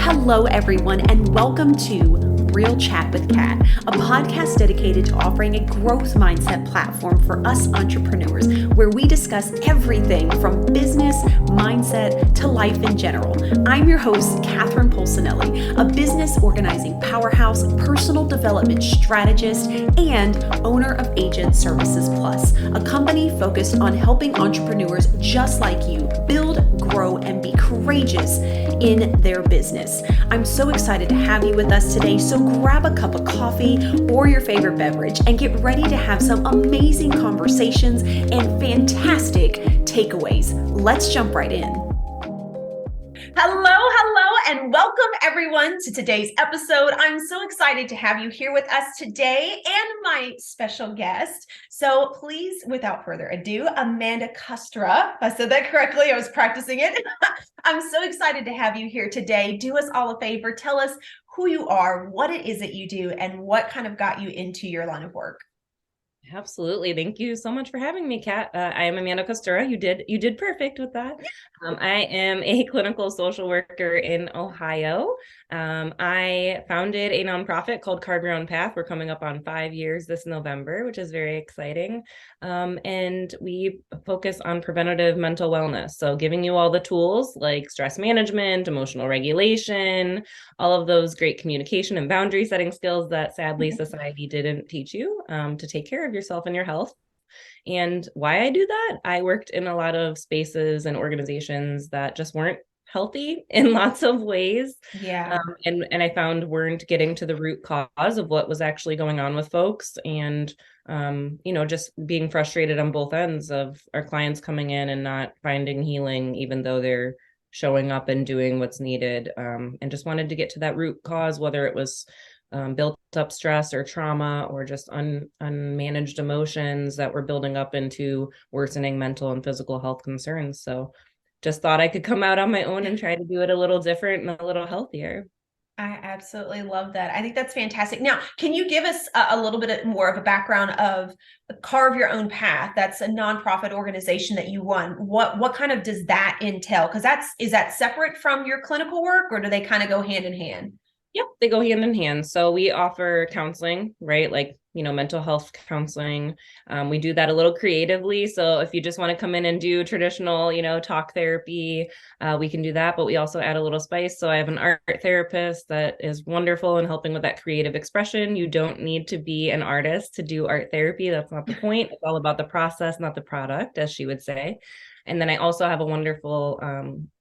Hello, everyone, and welcome to Real Chat with Kat, a podcast dedicated to offering a growth mindset platform for us entrepreneurs, where we discuss everything from business, mindset, to life in general. I'm your host, Catherine Polsinelli, a business organizing powerhouse, personal development strategist, and owner of Agent Services Plus, a company focused on helping entrepreneurs just like you build, grow, and be courageous in their business. I'm so excited to have you with us today, so grab a cup of coffee or your favorite beverage and get ready to have some amazing conversations and fantastic takeaways. Let's jump right in. Hello, and welcome everyone to today's episode. I'm so excited to have you here with us today and my special guest. So please, without further ado, Amanda Kustra. I said that correctly. I was practicing it. I'm so excited to have you here today. Do us all a favor. Tell us who you are, what it is that you do, and what kind of got you into your line of work. Absolutely. Thank you so much for having me, Kat. I am Amanda Costura. You did perfect with that. I am a clinical social worker in Ohio. I founded a nonprofit called Carve Your Own Path. We're coming up on 5 years this November, which is very exciting. And we focus on preventative mental wellness. So giving you all the tools like stress management, emotional regulation, all of those great communication and boundary setting skills that sadly society didn't teach you to take care of yourself and your health. And why I do that, I worked in a lot of spaces and organizations that just weren't healthy in lots of ways. Yeah. And I found weren't getting to the root cause of what was actually going on with folks. And, just being frustrated on both ends of our clients coming in and not finding healing, even though they're showing up and doing what's needed. And just wanted to get to that root cause, whether it was built up stress or trauma or just unmanaged emotions that were building up into worsening mental and physical health concerns. So just thought I could come out on my own and try to do it a little different and a little healthier. I absolutely love that. I think that's fantastic. Now, can you give us a little bit more of a background of Carve Your Own Path? That's a nonprofit organization that you run. What kind of does that entail? Because is that separate from your clinical work, or do they kind of go hand in hand? Yep, they go hand in hand. So we offer counseling, right? Like, mental health counseling. We do that a little creatively. So if you just want to come in and do traditional, talk therapy, we can do that. But we also add a little spice. So I have an art therapist that is wonderful in helping with that creative expression. You don't need to be an artist to do art therapy. That's not the point. It's all about the process, not the product, as she would say. And then I also have a wonderful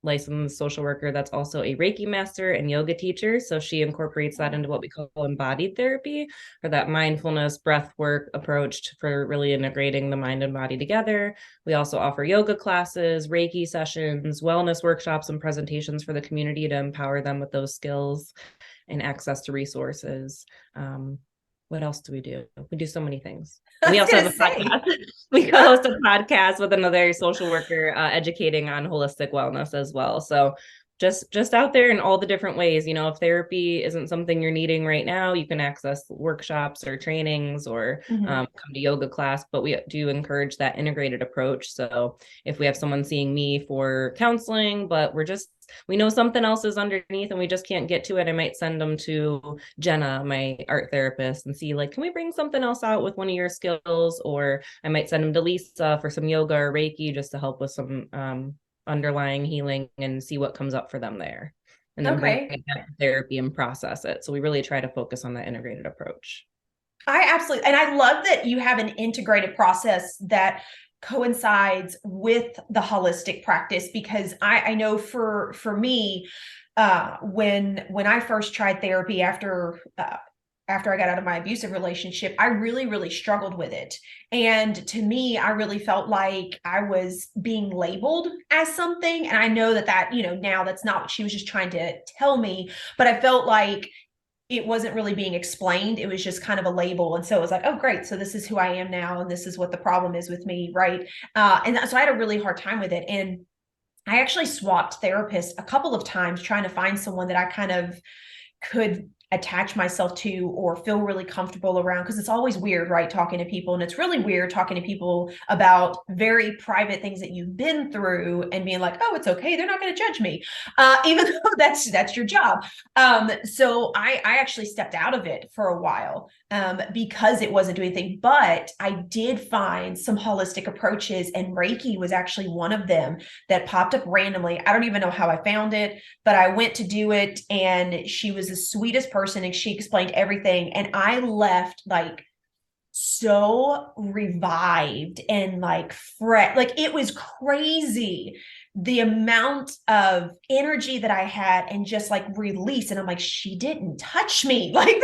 licensed social worker that's also a Reiki master and yoga teacher. So she incorporates that into what we call embodied therapy, for that mindfulness breath work approach for really integrating the mind and body together. We also offer yoga classes, Reiki sessions, wellness workshops, and presentations for the community to empower them with those skills and access to resources. What else do we do? We do so many things. We also have a podcast. We host a podcast with another social worker educating on holistic wellness as well. So just out there in all the different ways. If therapy isn't something you're needing right now, you can access workshops or trainings or come to yoga class. But we do encourage that integrated approach. So if we have someone seeing me for counseling, but we know something else is underneath and we just can't get to it, I might send them to Jenna, my art therapist, and see, like, can we bring something else out with one of your skills? Or I might send them to Lisa for some yoga or Reiki just to help with some underlying healing and see what comes up for them there. And then bring it back to therapy and process it. So we really try to focus on that integrated approach. I absolutely, and I love that you have an integrated process that coincides with the holistic practice, because I know for me, when I first tried therapy after I got out of my abusive relationship, I really, really struggled with it. And to me, I really felt like I was being labeled as something. And I know that, now that's not what she was just trying to tell me, but I felt like it wasn't really being explained. It was just kind of a label. And so it was like, oh, great. So this is who I am now. And this is what the problem is with me. Right. And so I had a really hard time with it. And I actually swapped therapists a couple of times trying to find someone that I kind of could attach myself to or feel really comfortable around, because it's always weird, right, talking to people. And it's really weird talking to people about very private things that you've been through and being like, oh, it's okay, they're not going to judge me, even though that's your job. So I actually stepped out of it for a while, because it wasn't doing anything. But I did find some holistic approaches, and Reiki was actually one of them that popped up randomly. I don't even know how I found it, but I went to do it, and she was the sweetest person, and she explained everything. And I left like so revived and like fresh. Like, it was crazy the amount of energy that I had and just like release. And I'm like, she didn't touch me. Like,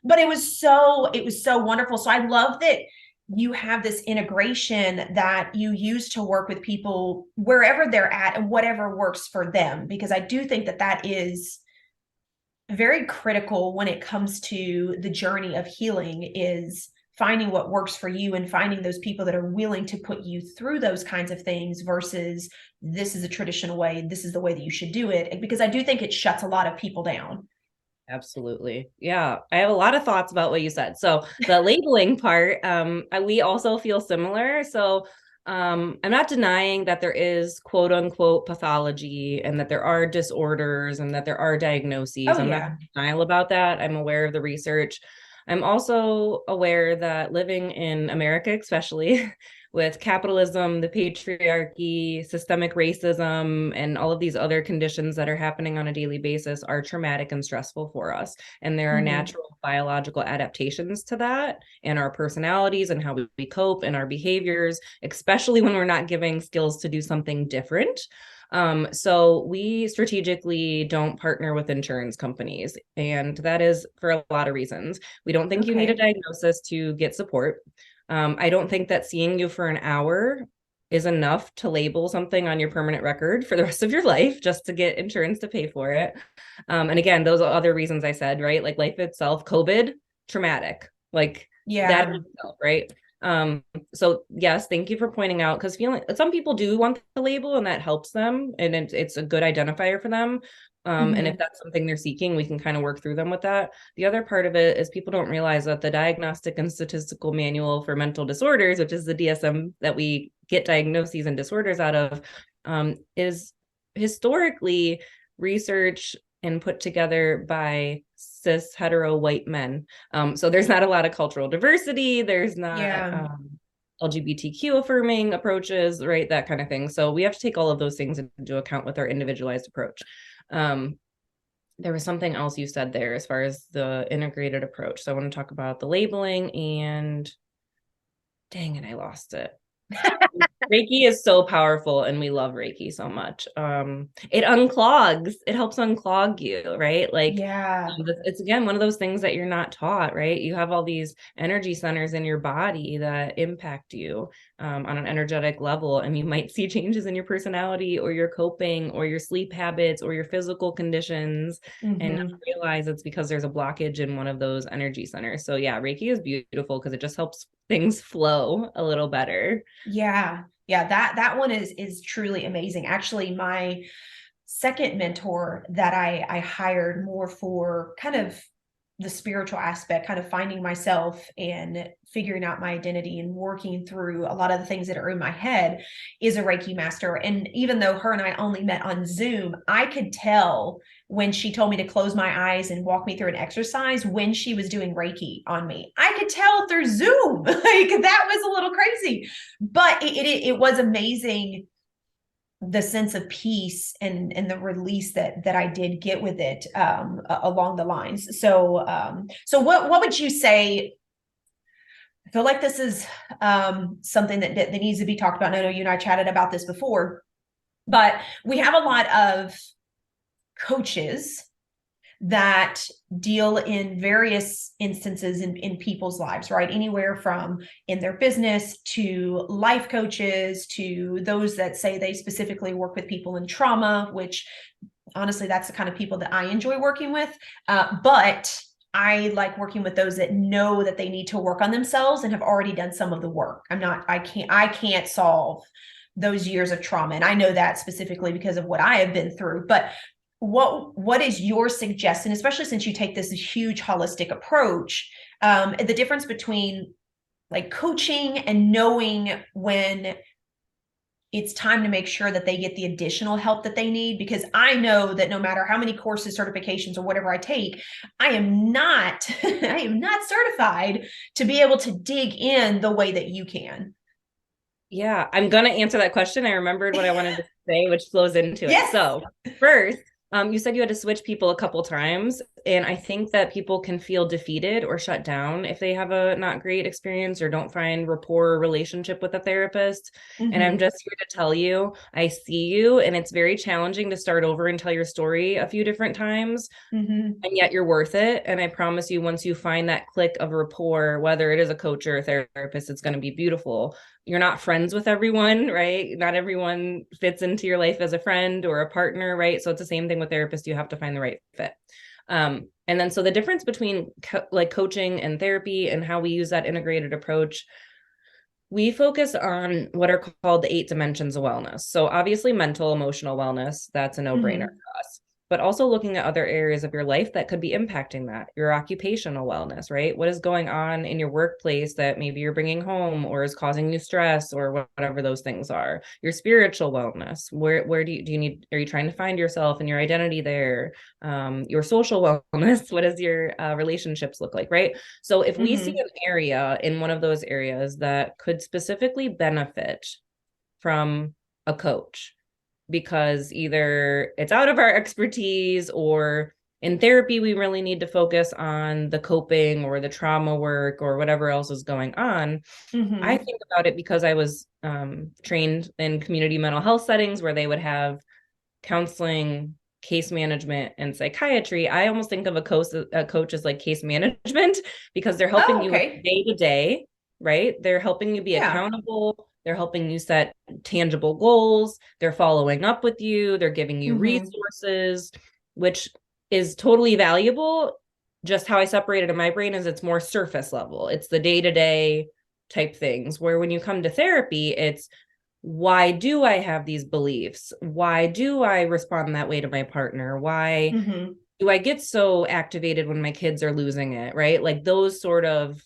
but it was so wonderful. So I love that you have this integration that you use to work with people wherever they're at and whatever works for them, because I do think that is very critical when it comes to the journey of healing, is finding what works for you and finding those people that are willing to put you through those kinds of things versus this is a traditional way, this is the way that you should do it, because I do think it shuts a lot of people down. Absolutely. Yeah. I have a lot of thoughts about what you said. So the labeling part, we also feel similar. So I'm not denying that there is quote unquote pathology and that there are disorders and that there are diagnoses. Oh, I'm not yeah. in denial about that. I'm aware of the research. I'm also aware that living in America, especially with capitalism, the patriarchy, systemic racism, and all of these other conditions that are happening on a daily basis are traumatic and stressful for us. And there are natural biological adaptations to that and our personalities and how we cope and our behaviors, especially when we're not giving skills to do something different. So we strategically don't partner with insurance companies, and that is for a lot of reasons. We don't think you need a diagnosis to get support. I don't think that seeing you for an hour is enough to label something on your permanent record for the rest of your life just to get insurance to pay for it. And again, those are other reasons I said, right? Like life itself, COVID, traumatic, like that itself, right? So yes, thank you for pointing out, because feeling some people do want the label and that helps them and it's a good identifier for them. And if that's something they're seeking, we can kind of work through them with that. The other part of it is people don't realize that the Diagnostic and Statistical Manual for Mental Disorders, which is the DSM that we get diagnoses and disorders out of, is historically research and put together by cis hetero white men. So there's not a lot of cultural diversity. There's not LGBTQ affirming approaches, right? That kind of thing. So we have to take all of those things into account with our individualized approach. There was something else you said there as far as the integrated approach. So I want to talk about the labeling and dang it, I lost it. Reiki is so powerful and we love Reiki so much. It unclogs, it helps unclog you, right? Like, it's again one of those things that you're not taught, right? You have all these energy centers in your body that impact you on an energetic level, and you might see changes in your personality or your coping or your sleep habits or your physical conditions and not realize it's because there's a blockage in one of those energy centers. So yeah, Reiki is beautiful because it just helps things flow a little better. Yeah, that one is truly amazing. Actually, my second mentor that I hired more for kind of the spiritual aspect, kind of finding myself and figuring out my identity and working through a lot of the things that are in my head, is a Reiki master. And even though her and I only met on Zoom, I could tell when she told me to close my eyes and walk me through an exercise when she was doing Reiki on me. I could tell through Zoom. Like, that was a little crazy, but it was amazing, the sense of peace and the release that I did get with it along the lines. So what would you say? I feel like this is something that needs to be talked about. And I know you and I chatted about this before, but we have a lot of coaches that deal in various instances in people's lives, right? Anywhere from in their business to life coaches to those that say they specifically work with people in trauma, which honestly, that's the kind of people that I enjoy working with. But I like working with those that know that they need to work on themselves and have already done some of the work. I can't solve those years of trauma. And I know that specifically because of what I have been through. But what is your suggestion, especially since you take this huge holistic approach, the difference between like coaching and knowing when it's time to make sure that they get the additional help that they need? Because I know that no matter how many courses, certifications, or whatever I take, I am not I am not certified to be able to dig in the way that you can. Yeah, I'm gonna answer that question. I remembered what I wanted to say, which flows into it. Yes. So first, you said you had to switch people a couple times, and I think that people can feel defeated or shut down if they have a not great experience or don't find rapport or relationship with a therapist. And I'm Mm-hmm. just here to tell you, I see you, and it's very challenging to start over and tell your story a few different times, Mm-hmm. and yet you're worth it. And I promise you, once you find that click of rapport, whether it is a coach or a therapist, it's going to be beautiful. You're not friends with everyone, right? Not everyone fits into your life as a friend or a partner, right? So it's the same thing with therapists. You have to find the right fit. And then, so the difference between like coaching and therapy and how we use that integrated approach, we focus on what are called the 8 dimensions of wellness. So obviously mental, emotional wellness, that's a no-brainer Mm-hmm. for us. But also looking at other areas of your life that could be impacting that, your occupational wellness, right? What is going on in your workplace that maybe you're bringing home or is causing you stress or whatever those things are? Your spiritual wellness, where do you need, are you trying to find yourself and your identity there? Your social wellness, what does your relationships look like, right? So if we see Mm-hmm. an area in one of those areas that could specifically benefit from a coach, because either it's out of our expertise or in therapy, we really need to focus on the coping or the trauma work or whatever else is going on. I Mm-hmm. think about it because I was trained in community mental health settings where they would have counseling, case management, and psychiatry. I almost think of a coach as like case management because they're helping Oh, you with okay. day to day, right? They're helping you be Yeah. accountable. They're helping you set tangible goals. They're following up with you. They're giving you Mm-hmm. resources, which is totally valuable. Just how I separate it in my brain is it's more surface level. It's the day to day type things. Where when you come to therapy, it's why do I have these beliefs? Why do I respond that way to my partner? Why Mm-hmm. do I get so activated when my kids are losing it? Right? Like those sort of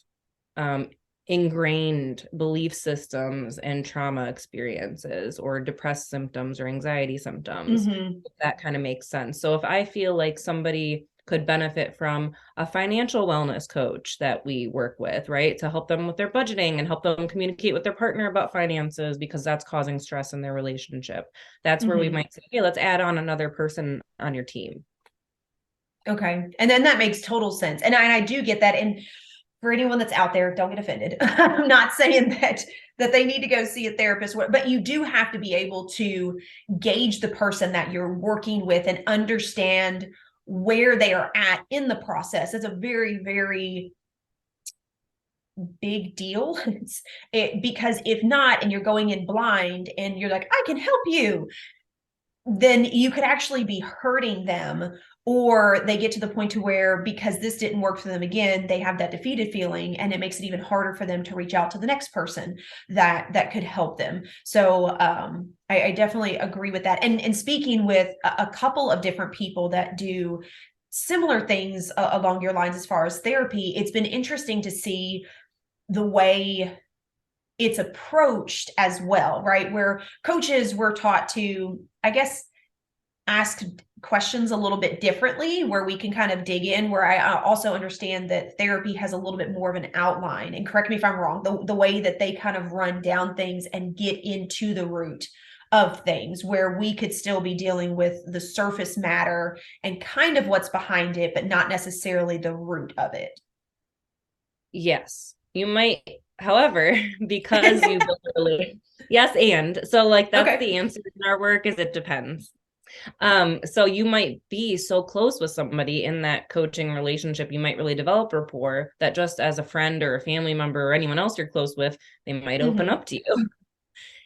um, ingrained belief systems and trauma experiences or depressed symptoms or anxiety symptoms. Mm-hmm. That kind of makes sense. So if I feel like somebody could benefit from a financial wellness coach that we work with, right, to help them with their budgeting and help them communicate with their partner about finances because that's causing stress in their relationship, that's where we Mm-hmm. might say, hey, let's add on another person on your team. Okay. And then that makes total sense. And I do get that. And for anyone that's out there, don't get offended. I'm not saying that they need to go see a therapist, but you do have to be able to gauge the person that you're working with and understand where they are at in the process. It's a very, very big deal. Because if not, and you're going in blind and you're like, I can help you, then you could actually be hurting them, or they get to the point to where because this didn't work for them again, they have that defeated feeling, and it makes it even harder for them to reach out to the next person that could help them. So I definitely agree with that. And speaking with a couple of different people that do similar things along your lines as far as therapy, it's been interesting to see the way it's approached as well, right? Where coaches were taught to, I guess, ask questions a little bit differently, where we can kind of dig in, where I also understand that therapy has a little bit more of an outline. And correct me if I'm wrong, the way that they kind of run down things and get into the root of things, where we could still be dealing with the surface matter and kind of what's behind it, but not necessarily the root of it. Yes, you might, however, because you built a relationship. Yes, and so like that's Okay. the answer in our work is it depends. So you might be so close with somebody in that coaching relationship, you might really develop rapport that just as a friend or a family member or anyone else you're close with, they might open Mm-hmm. up to you.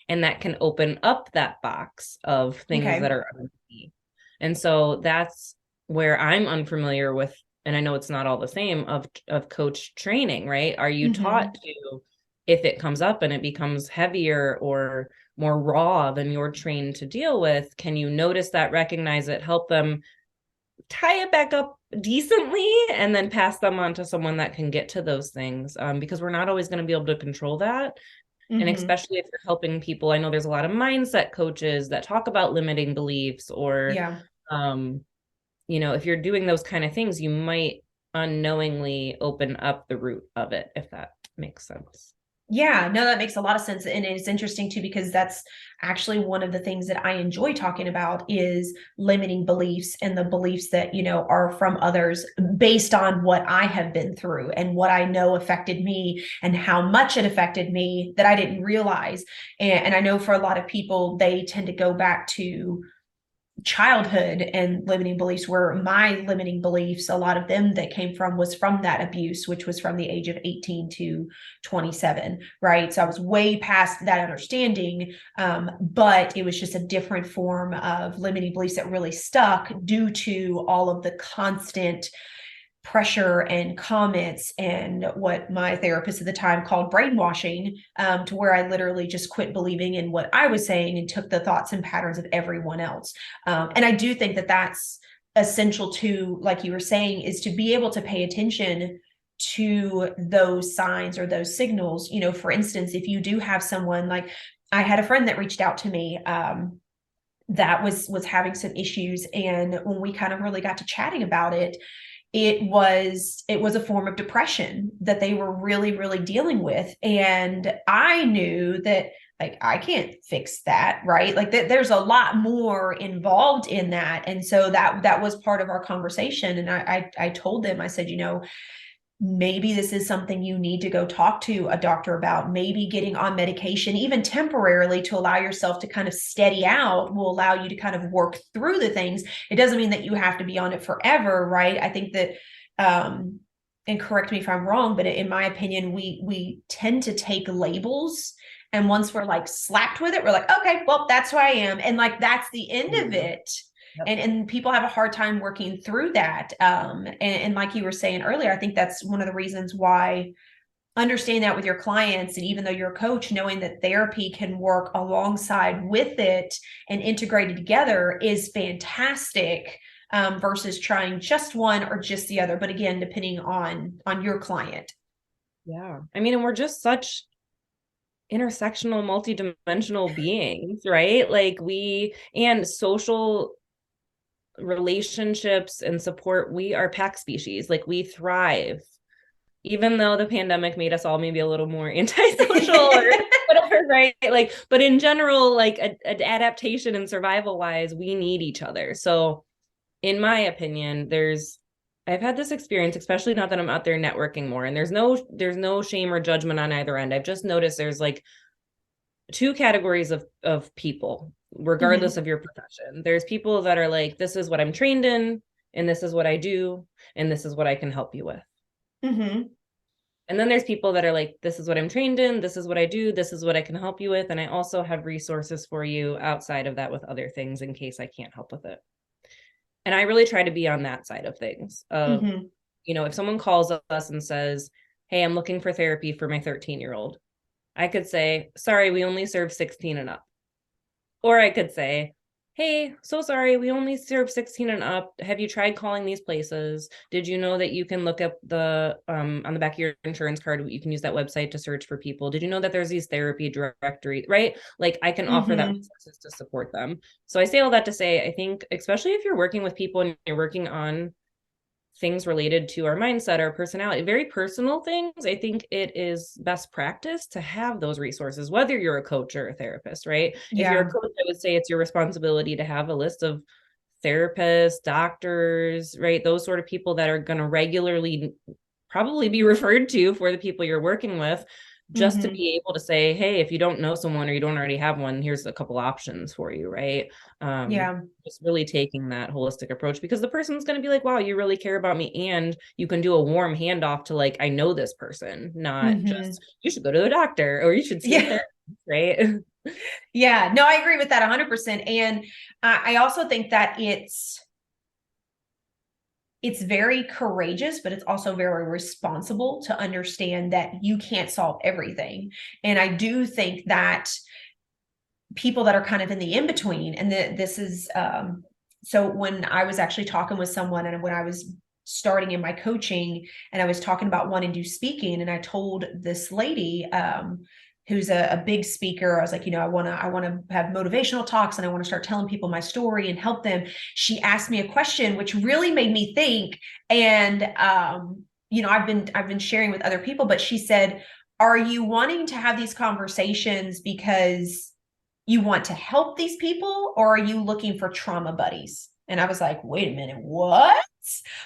And that can open up that box of things that Okay. are underneath. And so that's where I'm unfamiliar with, and I know it's not all the same of coach training, right? Are you Mm-hmm. taught to, if it comes up and it becomes heavier or more raw than you're trained to deal with, can you notice that, recognize it, help them tie it back up decently and then pass them on to someone that can get to those things, because we're not always going to be able to control that. And especially if you're helping people, I know there's a lot of mindset coaches that talk about limiting beliefs, or Yeah. if you're doing those kind of things, you might unknowingly open up the root of it, if that makes sense. Yeah, no, that makes a lot of sense. And it's interesting too, because that's actually one of the things that I enjoy talking about is limiting beliefs and the beliefs that, are from others based on what I have been through and what I know affected me and how much it affected me that I didn't realize. And I know for a lot of people, they tend to go back to childhood and limiting beliefs, where my limiting beliefs, a lot of them that came from was from that abuse, which was from the age of 18 to 27, right? So I was way past that understanding, but it was just a different form of limiting beliefs that really stuck due to all of the constant pressure and comments and what my therapist at the time called brainwashing, to where I literally just quit believing in what I was saying and took the thoughts and patterns of everyone else. And I do think that that's essential to, like you were saying, is to be able to pay attention to those signs or those signals. For instance, if you do have someone, like I had a friend that reached out to me, that was having some issues, and when we kind of really got to chatting about it, it was a form of depression that they were really, really dealing with. And I knew that, like, I can't fix that, right? Like that there's a lot more involved in that. And so that was part of our conversation. And I told them, I said, maybe this is something you need to go talk to a doctor about. Maybe getting on medication, even temporarily, to allow yourself to kind of steady out, will allow you to kind of work through the things. It doesn't mean that you have to be on it forever, right? I think that, and correct me if I'm wrong, but in my opinion, we tend to take labels, and once we're like slapped with it, we're like, okay, well, that's who I am. And like, that's the end of it. Yep. And people have a hard time working through that. And like you were saying earlier, I think that's one of the reasons why understanding that with your clients, and even though you're a coach, knowing that therapy can work alongside with it and integrated together is fantastic, versus trying just one or just the other. But again, depending on your client. Yeah. I mean, and we're just such intersectional, multidimensional beings, right? Like and social relationships and support, we are pack species. Like, we thrive, even though the pandemic made us all maybe a little more antisocial or whatever, right? Like, but in general, like adaptation and survival wise, we need each other. So in my opinion, I've had this experience, especially now that I'm out there networking more, and there's no shame or judgment on either end. I've just noticed there's like two categories of people, regardless of your profession. There's people that are like, this is what I'm trained in, and this is what I do, and this is what I can help you with. And then there's people that are like, this is what I'm trained in, this is what I do, this is what I can help you with, and I also have resources for you outside of that with other things in case I can't help with it. And I really try to be on that side of things. If someone calls us and says, hey, I'm looking for therapy for my 13-year-old, I could say, sorry, we only serve 16 and up. Or I could say, hey, so sorry, we only serve 16 and up. Have you tried calling these places? Did you know that you can look up the on the back of your insurance card, you can use that website to search for people? Did you know that there's these therapy directory, right? Like, I can offer that resources to support them. So I say all that to say, I think, especially if you're working with people and you're working on things related to our mindset, our personality, very personal things, I think it is best practice to have those resources, whether you're a coach or a therapist, right? Yeah. If you're a coach, I would say it's your responsibility to have a list of therapists, doctors, right? Those sort of people that are going to regularly probably be referred to for the people you're working with, just to be able to say, hey, if you don't know someone or you don't already have one, here's a couple options for you, right? Just really taking that holistic approach, because the person's going to be like, wow, you really care about me, and you can do a warm handoff to, like, I know this person, not just, you should go to a doctor or you should see a therapist, right? Yeah, no, I agree with that 100%. And I also think that it's very courageous, but it's also very responsible to understand that you can't solve everything. And I do think that people that are kind of in the in-between, and this is so when I was actually talking with someone, and when I was starting in my coaching, and I was talking about wanting to do speaking, and I told this lady, who's a big speaker, I was like, I want to have motivational talks, and I want to start telling people my story and help them. She asked me a question which really made me think. And I've been sharing with other people, but she said, are you wanting to have these conversations because you want to help these people, or are you looking for trauma buddies? And I was like, wait a minute, what?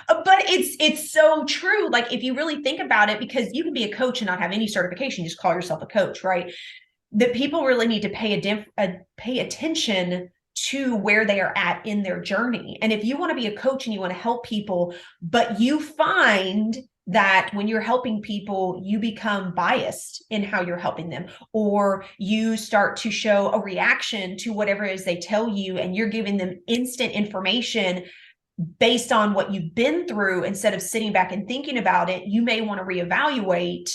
But it's so true. Like, if you really think about it, because you can be a coach and not have any certification, just call yourself a coach, right? That people really need to pay attention to where they are at in their journey. And if you want to be a coach and you want to help people, but you find that when you're helping people, you become biased in how you're helping them, or you start to show a reaction to whatever it is they tell you, and you're giving them instant information based on what you've been through instead of sitting back and thinking about it, you may want to reevaluate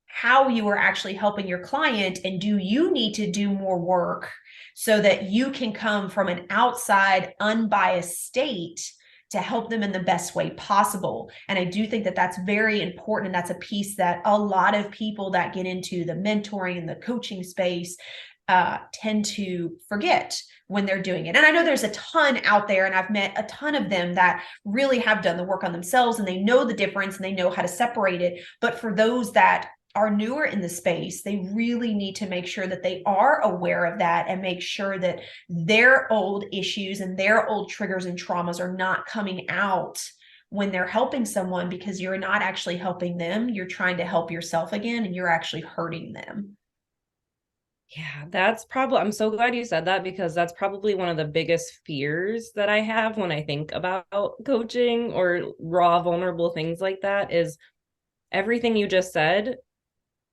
how you are actually helping your client, and do you need to do more work so that you can come from an outside unbiased state to help them in the best way possible. And I do think that that's very important, and that's a piece that a lot of people that get into the mentoring and the coaching space tend to forget when they're doing it. And I know there's a ton out there, and I've met a ton of them that really have done the work on themselves, and they know the difference and they know how to separate it. But for those that are newer in the space, they really need to make sure that they are aware of that, and make sure that their old issues and their old triggers and traumas are not coming out when they're helping someone, because you're not actually helping them. You're trying to help yourself again, and you're actually hurting them. Yeah, that's probably, I'm so glad you said that, because that's probably one of the biggest fears that I have when I think about coaching or raw, vulnerable things like that, is everything you just said.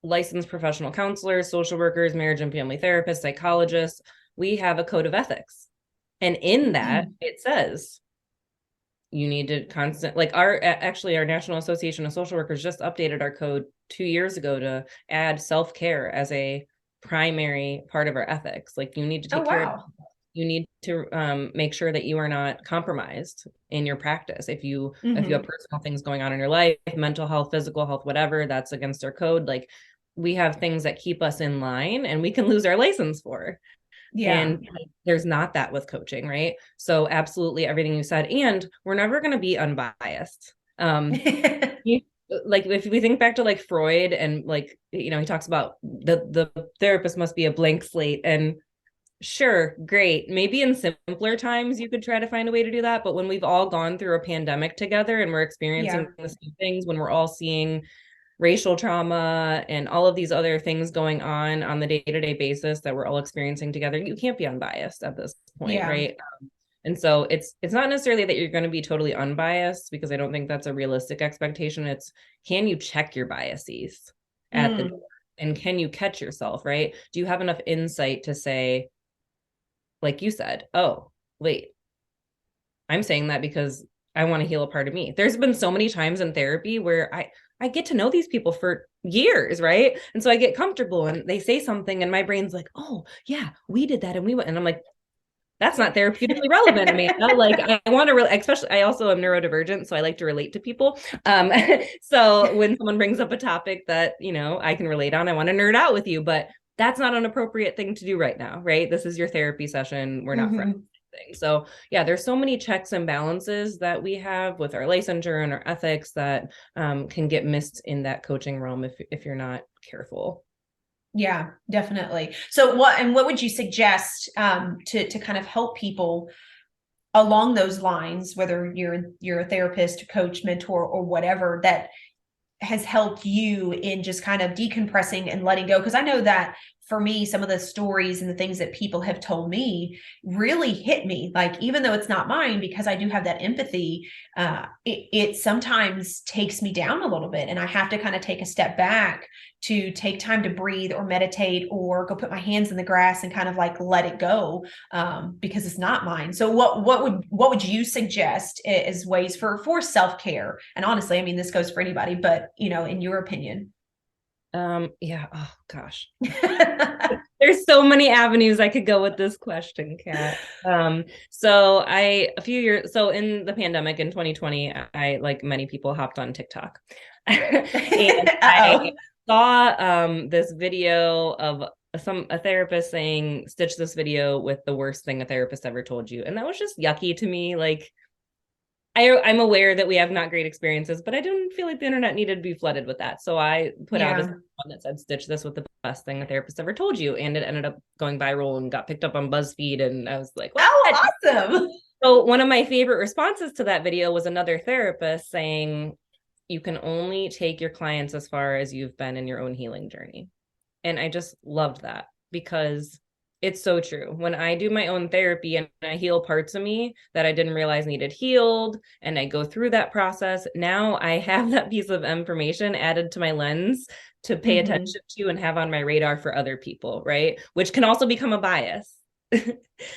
Licensed professional counselors, social workers, marriage and family therapists, psychologists, we have a code of ethics. And in that, it says you need to our National Association of Social Workers just updated our code 2 years ago to add self-care as a primary part of our ethics. Like, you need to take care of, you need to make sure that you are not compromised in your practice. If you have personal things going on in your life, mental health, physical health, whatever, that's against our code. Like, we have things that keep us in line and we can lose our license for. Yeah. And there's not that with coaching, right? So absolutely everything you said. And we're never going to be unbiased. Like, if we think back to like Freud, and like, he talks about the therapist must be a blank slate. And sure, great. Maybe in simpler times you could try to find a way to do that. But when we've all gone through a pandemic together and we're experiencing the same things, when we're all seeing racial trauma and all of these other things going on the day-to-day basis that we're all experiencing together, you can't be unbiased at this point, right? And so it's not necessarily that you're going to be totally unbiased, because I don't think that's a realistic expectation. It's, can you check your biases at the door, and can you catch yourself, right? Do you have enough insight to say, like you said, oh, wait, I'm saying that because I want to heal a part of me. There's been so many times in therapy where I get to know these people for years, right? And so I get comfortable and they say something and my brain's like, oh yeah, we did that and we went, and I'm like, that's not therapeutically relevant, Amanda. Like, I want to really, especially, I also am neurodivergent, so I like to relate to people. So when someone brings up a topic that, I can relate on, I want to nerd out with you, but that's not an appropriate thing to do right now, right? This is your therapy session. We're not friends. So yeah, there's so many checks and balances that we have with our licensure and our ethics that can get missed in that coaching realm if you're not careful. Yeah, definitely. So what would you suggest to kind of help people along those lines, whether you're a therapist, coach, mentor, or whatever, that has helped you in just kind of decompressing and letting go? Because I know that for me, some of the stories and the things that people have told me really hit me. Like, even though it's not mine, because I do have that empathy, it sometimes takes me down a little bit, and I have to kind of take a step back to take time to breathe or meditate or go put my hands in the grass and kind of like let it go, because it's not mine. So what would you suggest as ways for self-care? And honestly, I mean, this goes for anybody, but in your opinion. Yeah. Oh gosh. There's so many avenues I could go with this question, Kat. So so in the pandemic in 2020, I, like many people, hopped on TikTok. And I Uh-oh. saw this video of a therapist saying, stitch this video with the worst thing a therapist ever told you. And that was just yucky to me. Like, I'm aware that we have not great experiences, but I didn't feel like the internet needed to be flooded with that. So I put out a Yeah. one that said, stitch this with the best thing a therapist ever told you. And it ended up going viral and got picked up on BuzzFeed. And I was like, what? Oh, awesome. So one of my favorite responses to that video was another therapist saying, you can only take your clients as far as you've been in your own healing journey. And I just loved that because it's so true. When I do my own therapy and I heal parts of me that I didn't realize needed healed, and I go through that process, now I have that piece of information added to my lens to pay attention to and have on my radar for other people, right? Which can also become a bias.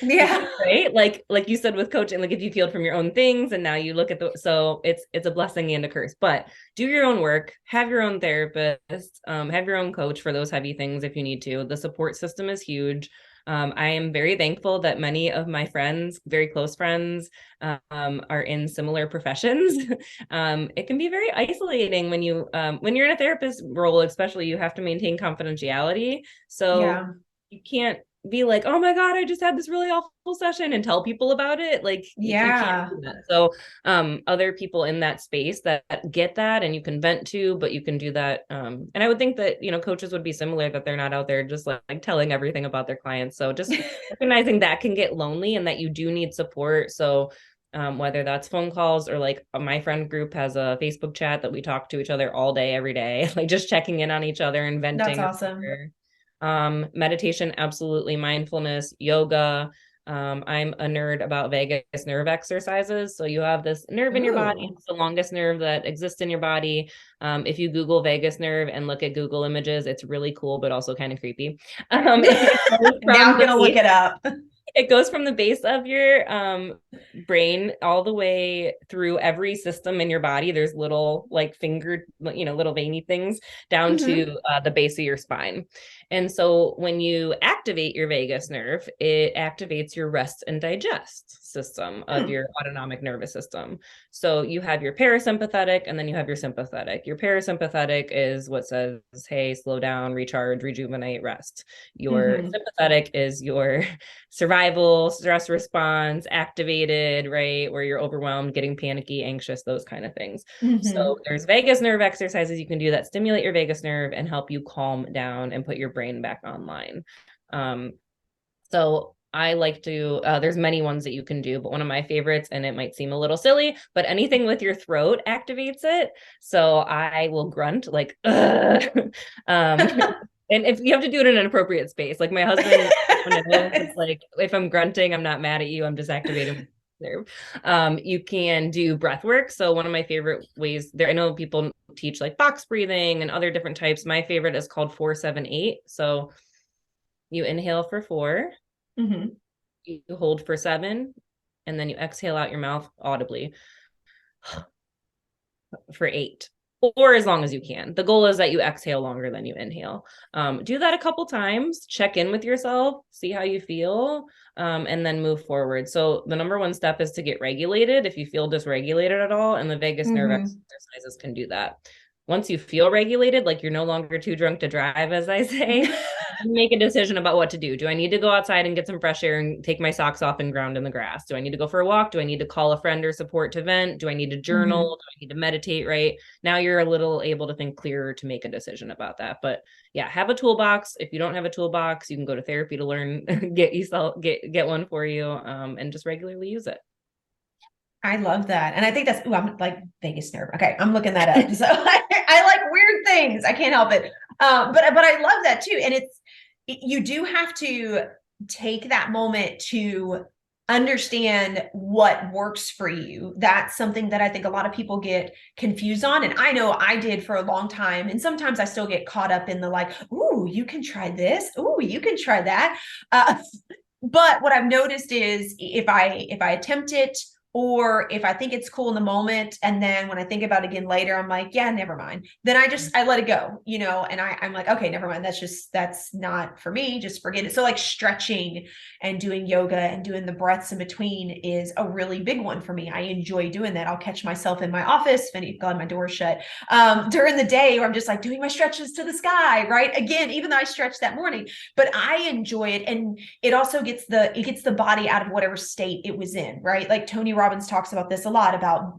Yeah. Right, like you said with coaching, like if you've healed from your own things and now you look at so it's a blessing and a curse. But do your own work, have your own therapist, have your own coach for those heavy things if you need to. The support system is huge. I am very thankful that many of my friends, very close friends, are in similar professions. It can be very isolating when you're in a therapist role, especially. You have to maintain confidentiality, so Yeah. you can't be like, oh my God, I just had this really awful session and tell people about it. Like you can't Yeah. do that. So other people in that space that get that and you can vent to, but you can do that. And I would think that, coaches would be similar, that they're not out there just like telling everything about their clients. So just recognizing that can get lonely and that you do need support. So whether that's phone calls or like my friend group has a Facebook chat that we talk to each other all day, every day, like just checking in on each other and That's venting. awesome. Meditation, absolutely. Mindfulness, yoga. I'm a nerd about vagus nerve exercises. So you have this nerve in your body. Ooh. It's the longest nerve that exists in your body. If you Google vagus nerve and look at Google images, it's really cool, but also kind of creepy. Now I'm gonna look it up. It goes from the base of your brain all the way through every system in your body. There's little like fingered, little veiny things down to the base of your spine. And so when you activate your vagus nerve, it activates your rest and digest system of your autonomic nervous system. So you have your parasympathetic and then you have your sympathetic. Your parasympathetic is what says, hey, slow down, recharge, rejuvenate, rest. Your sympathetic is your survival, stress response, activated, right? Where you're overwhelmed, getting panicky, anxious, those kind of things. So there's vagus nerve exercises you can do that stimulate your vagus nerve and help you calm down and put your brain back online. So I like to, there's many ones that you can do, but one of my favorites, and it might seem a little silly, but anything with your throat activates it. So I will grunt like, and if you have to do it in an appropriate space, like my husband, it's like, if I'm grunting, I'm not mad at you. I'm just activating. You can do breath work. So one of my favorite ways there, I know people teach like box breathing and other different types. My favorite is called 4-7-8. So you inhale for 4, you hold for 7, and then you exhale out your mouth audibly for 8, or as long as you can. The goal is that you exhale longer than you inhale. Do that a couple times, check in with yourself, see how you feel, and then move forward. So the number one step is to get regulated if you feel dysregulated at all, and the vagus nerve exercises can do that. Once you feel regulated, like you're no longer too drunk to drive, as I say, make a decision about what to do. Do I need to go outside and get some fresh air and take my socks off and ground in the grass? Do I need to go for a walk? Do I need to call a friend or support to vent? Do I need to journal? Do I need to meditate? Right now, you're a little able to think clearer to make a decision about that. But yeah, have a toolbox. If you don't have a toolbox, you can go to therapy to learn, get one for you, and just regularly use it. I love that. And I think that's, I'm like vagus nerve. Okay. I'm looking that up. So I like weird things. I can't help it. But I love that too. And you do have to take that moment to understand what works for you. That's something that I think a lot of people get confused on. And I know I did for a long time. And sometimes I still get caught up in the like, ooh, you can try this. Ooh, you can try that. But what I've noticed is if I attempt it Or if I think it's cool in the moment, and then when I think about it again later, I'm like, yeah, never mind. Then I let it go, and I'm like, okay, never mind. That's not for me. Just forget it. So like stretching and doing yoga and doing the breaths in between is a really big one for me. I enjoy doing that. I'll catch myself in my office, God, my door's shut, during the day, where I'm just like doing my stretches to the sky, right? Again, even though I stretched that morning, but I enjoy it. And it also gets the body out of whatever state it was in, right? Like Tony Robbins talks about this a lot, about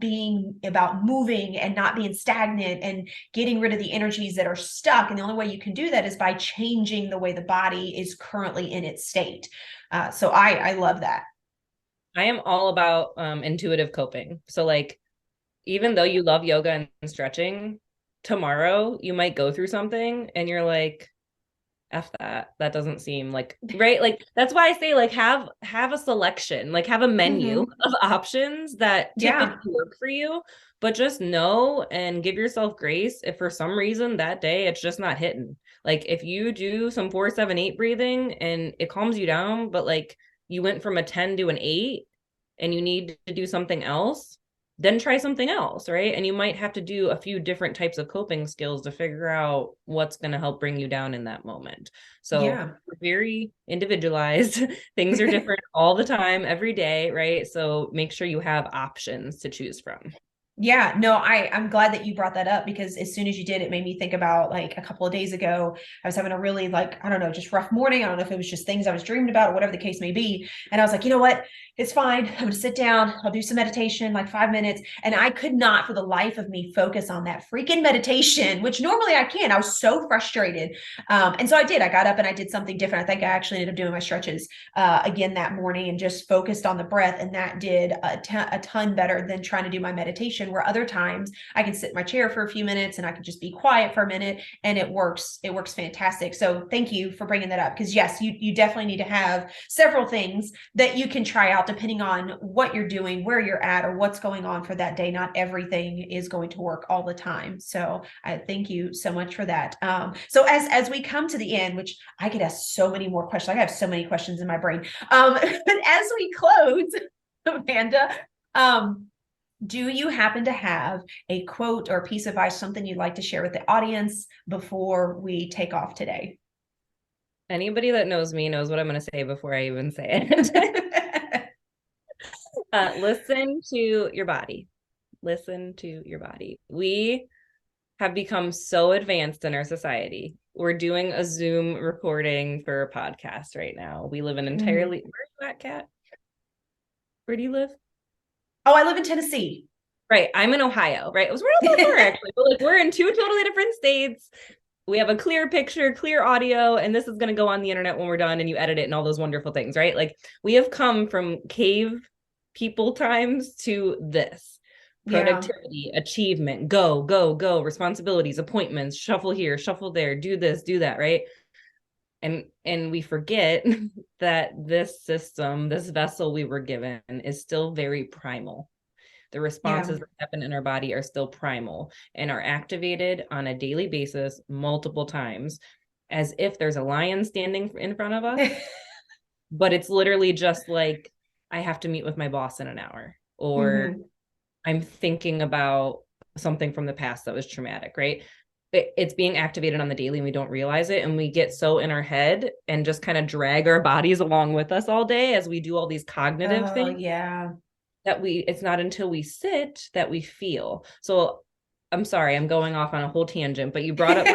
moving and not being stagnant and getting rid of the energies that are stuck. And the only way you can do that is by changing the way the body is currently in its state. So I love that. I am all about intuitive coping. So like, even though you love yoga and stretching, tomorrow you might go through something and you're like, F that doesn't seem like right. Like that's why I say like have a selection, like have a menu of options that typically work for you, but just know and give yourself grace if for some reason that day it's just not hitting. Like if you do some 4-7-8 breathing and it calms you down, but like you went from a 10 to an 8 and you need to do something else, then try something else, right? And you might have to do a few different types of coping skills to figure out what's going to help bring you down in that moment. So we're very individualized. Things are different all the time, every day, right? So make sure you have options to choose from. Yeah, no, I'm glad that you brought that up, because as soon as you did, it made me think about like a couple of days ago, I was having a really like, I don't know, just rough morning. I don't know if it was just things I was dreaming about or whatever the case may be. And I was like, you know what? It's fine. I'm going to sit down. I'll do some meditation, like 5 minutes. And I could not for the life of me focus on that freaking meditation, which normally I can. I was so frustrated. And so I did. I got up and I did something different. I think I actually ended up doing my stretches again that morning and just focused on the breath. And that did a ton better than trying to do my meditation, where other times I can sit in my chair for a few minutes and I can just be quiet for a minute, and it works fantastic. So thank you for bringing that up, because yes, you definitely need to have several things that you can try out depending on what you're doing, where you're at, or what's going on for that day. Not everything is going to work all the time. So I thank you so much for that. So as we come to the end, which I could ask so many more questions, I have so many questions in my brain. But as we close, Amanda, do you happen to have a quote or piece of advice, something you'd like to share with the audience before we take off today? Anybody that knows me knows what I'm going to say before I even say it. Listen to your body. Listen to your body. We have become so advanced in our society. We're doing a Zoom recording for a podcast right now. We live in entirely, where are you at, Kat? Where do you live? Oh, I live in Tennessee. Right. I'm in Ohio, right? It was where else are actually, but like we're in 2 totally different states. We have a clear picture, clear audio, and this is going to go on the internet when we're done and you edit it and all those wonderful things, right? Like we have come from cave people times to this. Productivity, achievement, go, responsibilities, appointments, shuffle here, shuffle there, do this, do that, right? And we forget that this system, this vessel we were given, is still very primal. The responses that happen in our body are still primal and are activated on a daily basis multiple times, as if there's a lion standing in front of us. But it's literally just like, I have to meet with my boss in an hour, or I'm thinking about something from the past that was traumatic, right? It's being activated on the daily and we don't realize it. And we get so in our head and just kind of drag our bodies along with us all day as we do all these cognitive things. That it's not until we sit that we feel. So I'm sorry, I'm going off on a whole tangent, but you brought up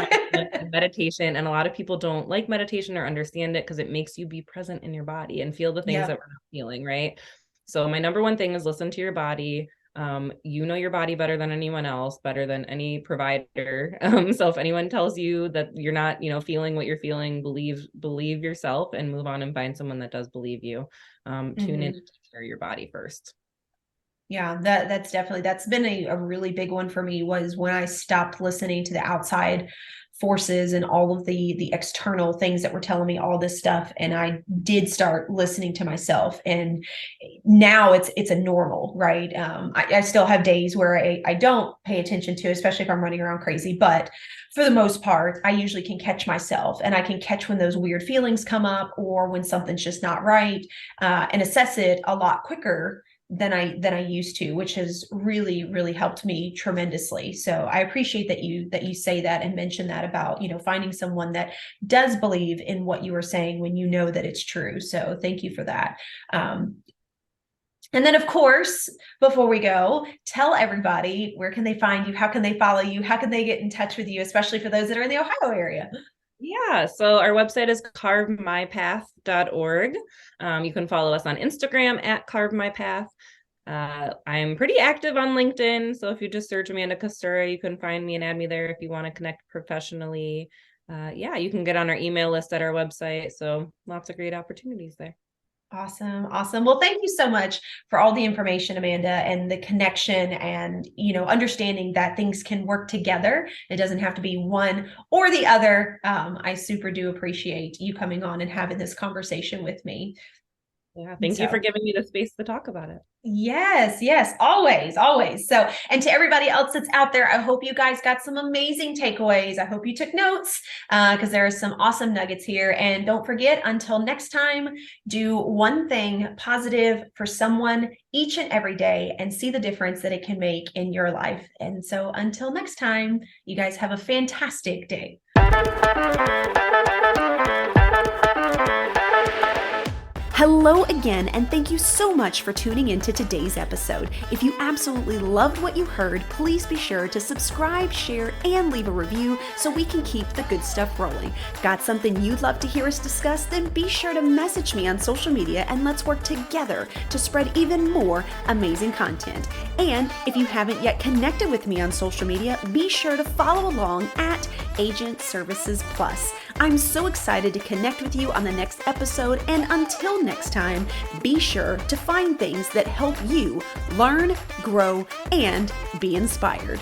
meditation, and a lot of people don't like meditation or understand it because it makes you be present in your body and feel the things that we're not feeling, right? So my number one thing is listen to your body. You know your body better than anyone else, better than any provider. So if anyone tells you that you're not, feeling what you're feeling, believe yourself and move on and find someone that does believe you. Tune in to take care of your body first. Yeah, that's been a really big one for me, was when I stopped listening to the outside forces and all of the external things that were telling me all this stuff. And I did start listening to myself. And now it's a normal, right? I still have days where I don't pay attention to, especially if I'm running around crazy. But for the most part, I usually can catch myself, and I can catch when those weird feelings come up or when something's just not right, and assess it a lot quicker than I used to, which has really, really helped me tremendously. So I appreciate that you say that and mention that about, finding someone that does believe in what you are saying when you know that it's true. So thank you for that. And then, of course, before we go, tell everybody, where can they find you? How can they follow you? How can they get in touch with you, especially for those that are in the Ohio area? Yeah, so our website is carvemypath.org. You can follow us on Instagram at carvemypath. I'm pretty active on LinkedIn, so if you just search Amanda Costura, you can find me and add me there if you want to connect professionally. Yeah, you can get on our email list at our website, so lots of great opportunities there. Awesome. Awesome. Well, thank you so much for all the information, Amanda, and the connection and, understanding that things can work together. It doesn't have to be one or the other. I super do appreciate you coming on and having this conversation with me. Yeah, thank you for giving me the space to talk about it. Yes, always, always. So, and to everybody else that's out there, I hope you guys got some amazing takeaways. I hope you took notes because there are some awesome nuggets here. And don't forget, until next time, do one thing positive for someone each and every day and see the difference that it can make in your life. And so until next time, you guys have a fantastic day. Hello again, and thank you so much for tuning into today's episode. If you absolutely loved what you heard, please be sure to subscribe, share, and leave a review so we can keep the good stuff rolling. Got something you'd love to hear us discuss? Then be sure to message me on social media and let's work together to spread even more amazing content. And if you haven't yet connected with me on social media, be sure to follow along at Agent Services Plus. I'm so excited to connect with you on the next episode, and until next time, be sure to find things that help you learn, grow, and be inspired.